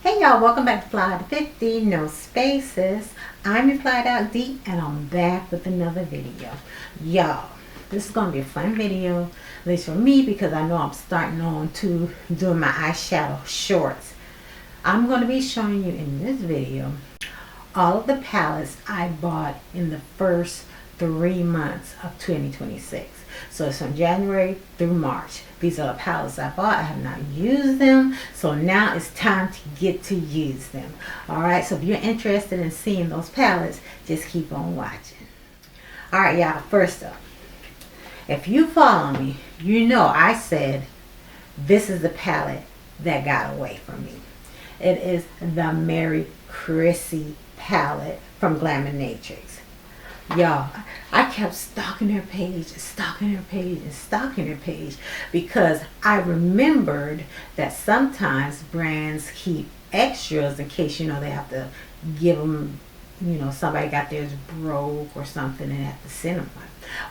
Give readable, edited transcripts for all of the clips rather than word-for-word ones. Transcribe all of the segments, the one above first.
Hey y'all, welcome back to FlyafterFifty, no spaces. I'm your Flied Out D and I'm back with another video. Y'all, this is going to be a fun video, at least for me, because I know I'm starting on to doing my eyeshadow shorts. I'm going to be showing you in this video all of the palettes I bought in the first 3 months of 2026. So it's from January through March. These are the palettes I bought. I have not used them, so now it's time to get to use them. Alright, so if you're interested in seeing those palettes, just keep on watching. Alright y'all, first up, if you follow me, you know I said this is the palette that got away from me. It is the Mary Chrissy palette from Glamour Matrix. Y'all, I kept stalking her page and stalking her page and stalking her page because I remembered that sometimes brands keep extras in case, you know, they have to give them, you know, somebody got theirs broke or something and they have to send them one.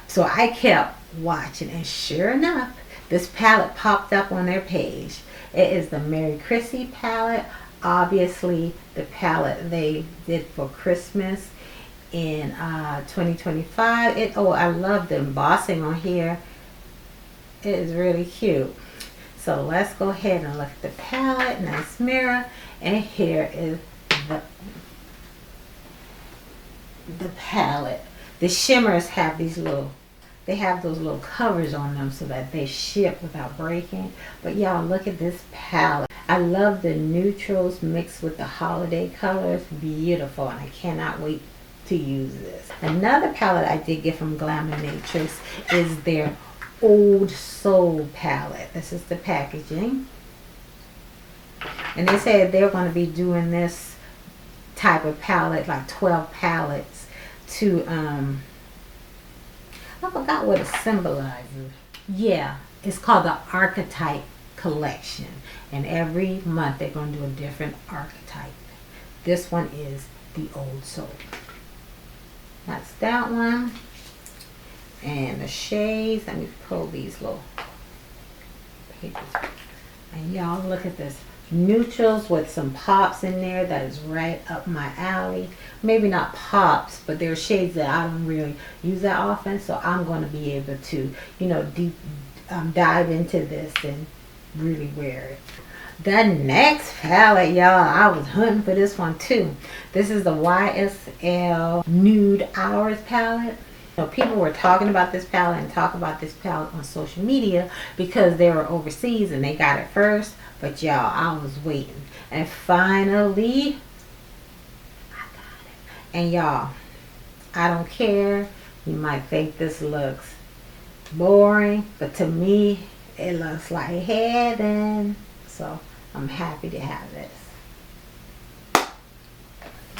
So I kept watching, and sure enough, this palette popped up on their page. It is the Mary Chrissy palette. Obviously, the palette they did for Christmas in 2025. I love the embossing on here. It is really cute. So let's go ahead and look at the palette. Nice mirror, and here is the palette. The shimmers have these little, they have those little covers on them so that they ship without breaking. But y'all, look at this palette. I love the neutrals mixed with the holiday colors. Beautiful, and I cannot wait to use this. Another palette I did get from Glamour Matrix is their Old Soul palette. This is the packaging, and they said they're going to be doing this type of palette, like 12 palettes, to I forgot what it symbolizes. Yeah, it's called the Archetype Collection, and every month they're going to do a different archetype. This one is the Old Soul. That's that one. And the shades, let me pull these little pages. And y'all, look at this. Neutrals with some pops in there. That is right up my alley. Maybe not pops, but there are shades that I don't really use that often. So I'm going to be able to, you know, dive into this and really wear it. The next palette, y'all, I was hunting for this one too. This is the YSL Nude Hours palette. So people were talking about this palette and talk about this palette on social media because they were overseas and they got it first. But y'all, I was waiting, and finally I got it. And y'all, I don't care. You might think this looks boring, but to me it looks like heaven. So I'm happy to have this.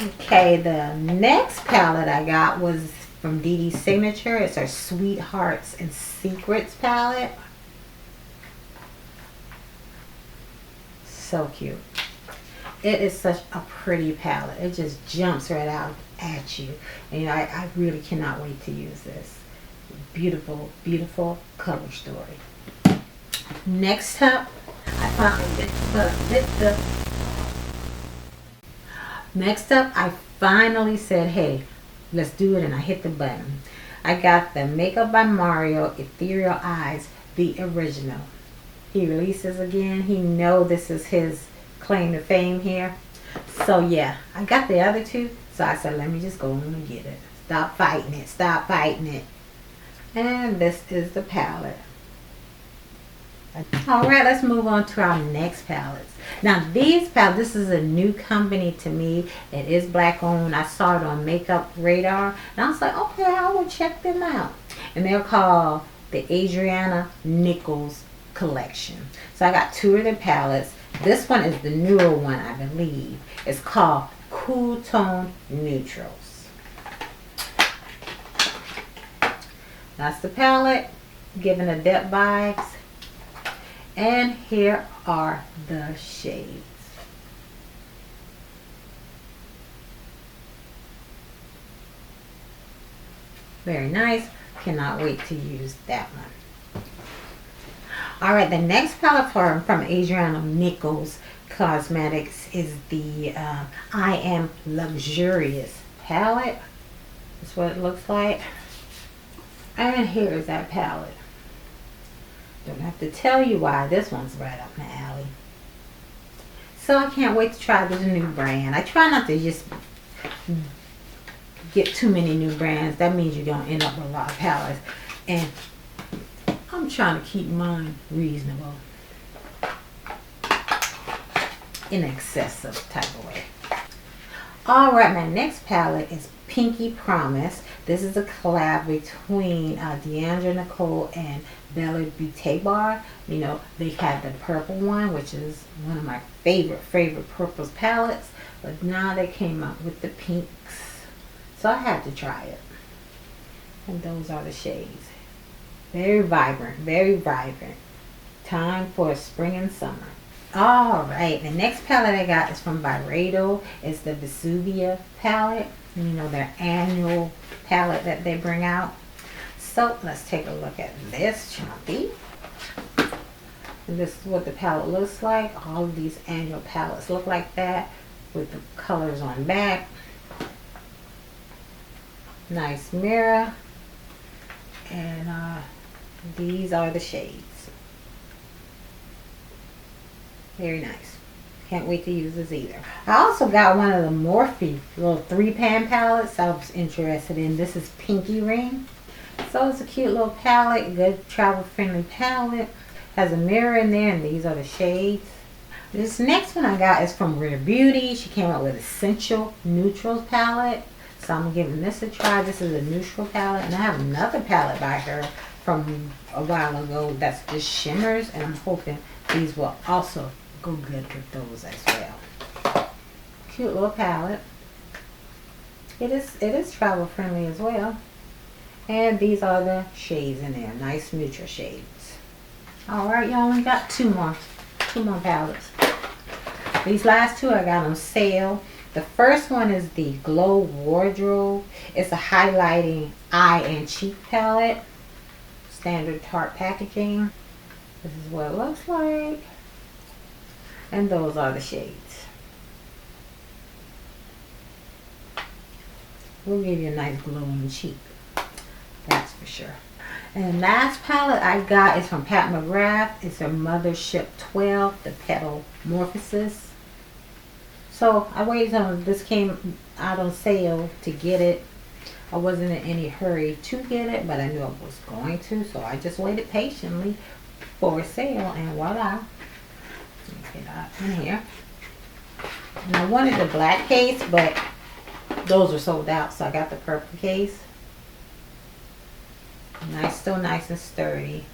Okay, the next palette I got was from DD's Signature. It's our Sweethearts and Secrets palette. So cute. It is such a pretty palette. It just jumps right out at you. And you know, I really cannot wait to use this. Beautiful, beautiful color story. Next up, Next up, I finally said, hey, let's do it, and I hit the button. I got the Makeup by Mario Ethereal Eyes, the original. He releases again. He know this is his claim to fame here. So yeah, I got the other two, so I said, let me just go on and get it. Stop fighting it. Stop fighting it. And this is the palette. Alright, let's move on to our next palettes. Now these palettes, this is a new company to me. It is black owned. I saw it on Makeup Radar, and I was like, okay, I will check them out. And they're called the Adriana Nichols Collection. So I got two of their palettes. This one is the newer one, I believe. It's called Cool Tone Neutrals. That's the palette, giving a depth vibes. And here are the shades. Very nice. Cannot wait to use that one. Alright, the next palette from Adriana Nichols Cosmetics is the I Am Luxurious palette. That's what it looks like. And here's that palette. Don't have to tell you why this one's right up my alley. So I can't wait to try this new brand. I try not to just get too many new brands. That means you're going to end up with a lot of palettes. And I'm trying to keep mine reasonable. In excessive type of way. Alright, my next palette is Pinky Promise. This is a collab between Deandra Nicole and Bella Beauté Bar. You know, they had the purple one, which is one of my favorite purples palettes. But now they came out with the pinks. So I had to try it. And those are the shades. Very vibrant, very vibrant. Time for spring and summer. Alright, the next palette I got is from Byredo. It's the Vesuvia palette. You know, their annual palette that they bring out. So let's take a look at this chunky. And this is what the palette looks like. All of these annual palettes look like that with the colors on back. Nice mirror. And these are the shades. Very nice. Can't wait to use this either. I also got one of the Morphe little 3-pan palettes I was interested in. This is Pinky Ring. So it's a cute little palette. Good travel friendly palette. Has a mirror in there and these are the shades. This next one I got is from Rare Beauty. She came out with Essential Neutrals palette. So I'm giving this a try. This is a neutral palette. And I have another palette by her from a while ago that's just shimmers. And I'm hoping these will also go good with those as well. Cute little palette. It is travel friendly as well. And these are the shades in there. Nice neutral shades. Alright, you only got two more palettes. These last two I got on sale. The first one is the Glow Wardrobe. It's a highlighting eye and cheek palette. Standard Tarte packaging. This is what it looks like. And those are the shades. We'll give you a nice glowing cheek. That's for sure. And the last palette I got is from Pat McGrath. It's a Mothership 12, the Petal Morphosis. So I waited until this came out on sale to get it. I wasn't in any hurry to get it, but I knew I was going to. So I just waited patiently for a sale and voila. Get that in here. And I wanted the black case, but those are sold out, so I got the purple case. Nice, still nice and sturdy.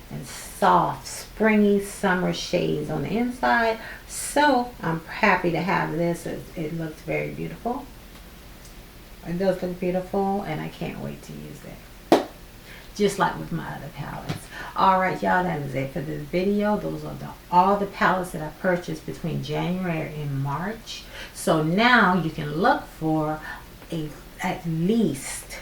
And soft, springy summer shades on the inside. So I'm happy to have this. It looks very beautiful. It does look beautiful, and I can't wait to use it. Just like with my other palettes. Alright y'all, that is it for this video. Those are all the palettes that I purchased between January and March. So now you can look for at least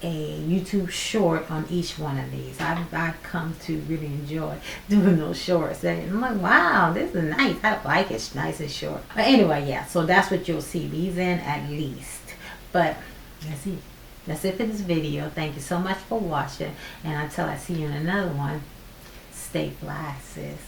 a YouTube short on each one of these. I've come to really enjoy doing those shorts. And I'm like, wow, this is nice. I like it. It's nice and short. But anyway, yeah, so that's what you'll see these in at least. But that's it. That's it for this video. Thank you so much for watching. And until I see you in another one, stay fly, sis.